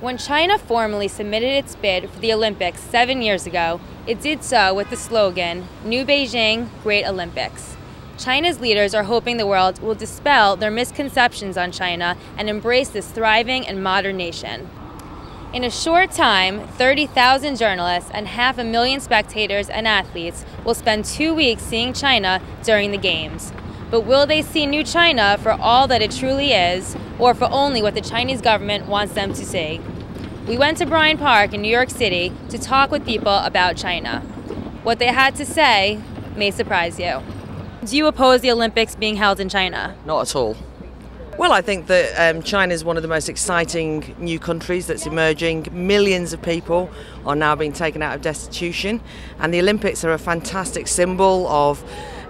When China formally submitted its bid for the Olympics 7 years ago, it did so with the slogan, New Beijing, Great Olympics. China's leaders are hoping the world will dispel their misconceptions on China and embrace this thriving and modern nation. In a short time, 30,000 journalists and 500,000 spectators and athletes will spend 2 weeks seeing China during the Games. But will they see New China for all that it truly is, or for only what the Chinese government wants them to see? We went to Bryant Park in New York City to talk with people about China. What they had to say may surprise you. Do you oppose the Olympics being held in China? Not at all. Well, I think that China is one of the most exciting new countries that's emerging. Millions of people are now being taken out of destitution, and the Olympics are a fantastic symbol of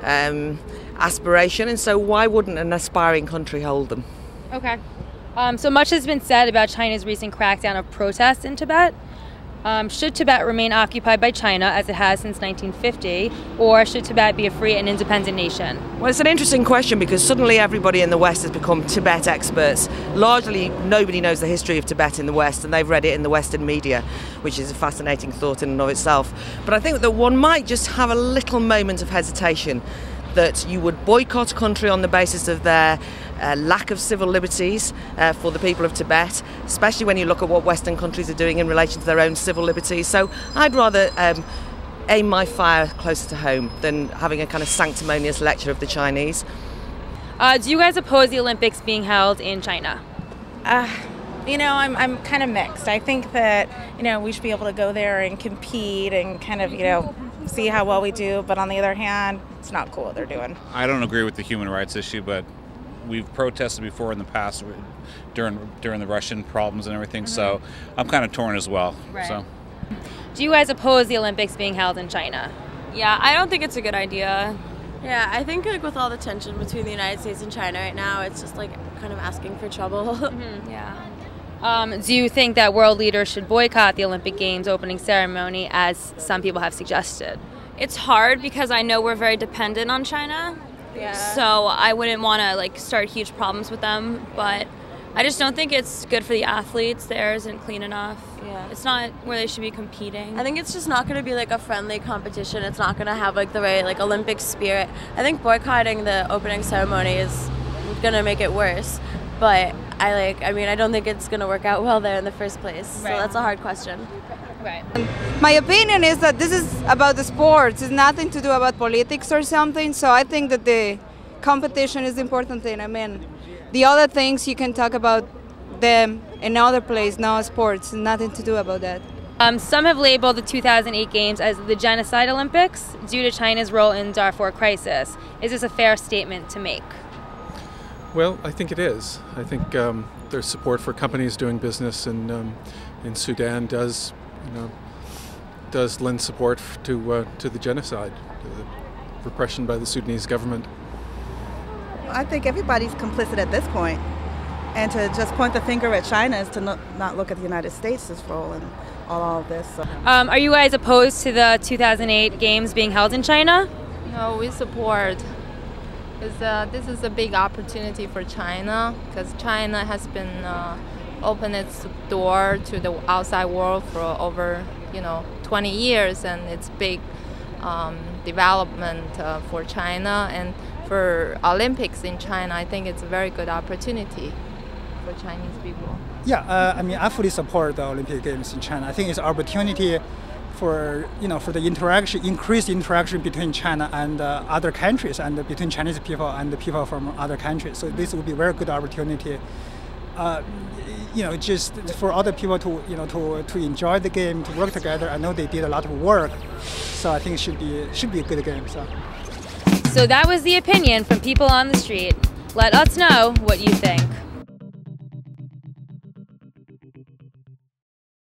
aspiration, and so why wouldn't an aspiring country hold them? Okay. So much has been said about China's recent crackdown of protests in Tibet. Should Tibet remain occupied by China as it has since 1950, or should Tibet be a free and independent nation? Well, it's an interesting question because suddenly everybody in the West has become Tibet experts. Largely, nobody knows the history of Tibet in the West, and they've read it in the Western media, which is a fascinating thought in and of itself. But I think that one might just have a little moment of hesitation that you would boycott a country on the basis of their lack of civil liberties for the people of Tibet, especially when you look at what Western countries are doing in relation to their own civil liberties. So I'd rather aim my fire closer to home than having a kind of sanctimonious lecture of the Chinese. Do you guys oppose the Olympics being held in China? I'm kind of mixed. I think that, we should be able to go there and compete and kind of, see how well we do. But on the other hand, it's not cool what they're doing. I don't agree with the human rights issue, but we've protested before in the past during the Russian problems and everything, so I'm kind of torn as well. Right. So. Do you guys oppose the Olympics being held in China? Yeah, I don't think it's a good idea. Yeah, I think with all the tension between the United States and China right now, it's just kind of asking for trouble. Yeah. Do you think that world leaders should boycott the Olympic Games opening ceremony, as some people have suggested? It's hard because I know we're very dependent on China. Yeah. So I wouldn't want to start huge problems with them, but I just don't think it's good for the athletes. The air isn't clean enough. Yeah. It's not where they should be competing. I think it's just not going to be a friendly competition. It's not going to have the right Olympic spirit. I think boycotting the opening ceremony is going to make it worse. But I don't think it's going to work out well there in the first place. So that's a hard question. Right. My opinion is that this is about the sports. It's nothing to do about politics or something. So I think that the competition is the important thing. The other things you can talk about them in other place, not sports. Nothing to do about that. Some have labeled the 2008 Games as the Genocide Olympics due to China's role in Darfur crisis. Is this a fair statement to make? Well, I think it is. I think there's support for companies doing business in Sudan does lend support to the genocide, to the repression by the Sudanese government. I think everybody's complicit at this point, and to just point the finger at China is to not look at the United States' role in all of this. So. Are you guys opposed to the 2008 Games being held in China? No, we support. This is a big opportunity for China because China has been opened its door to the outside world for over 20 years, and it's big development for China, and for Olympics in China, I think it's a very good opportunity for Chinese people. Yeah, I fully support the Olympic Games in China. I think it's an opportunity for for the increased interaction between China and other countries, and between Chinese people and the people from other countries. So this would be a very good opportunity. Just for other people to enjoy the game, to work together. I know they did a lot of work, so I think it should be a good game. So that was the opinion from people on the street. Let us know what you think.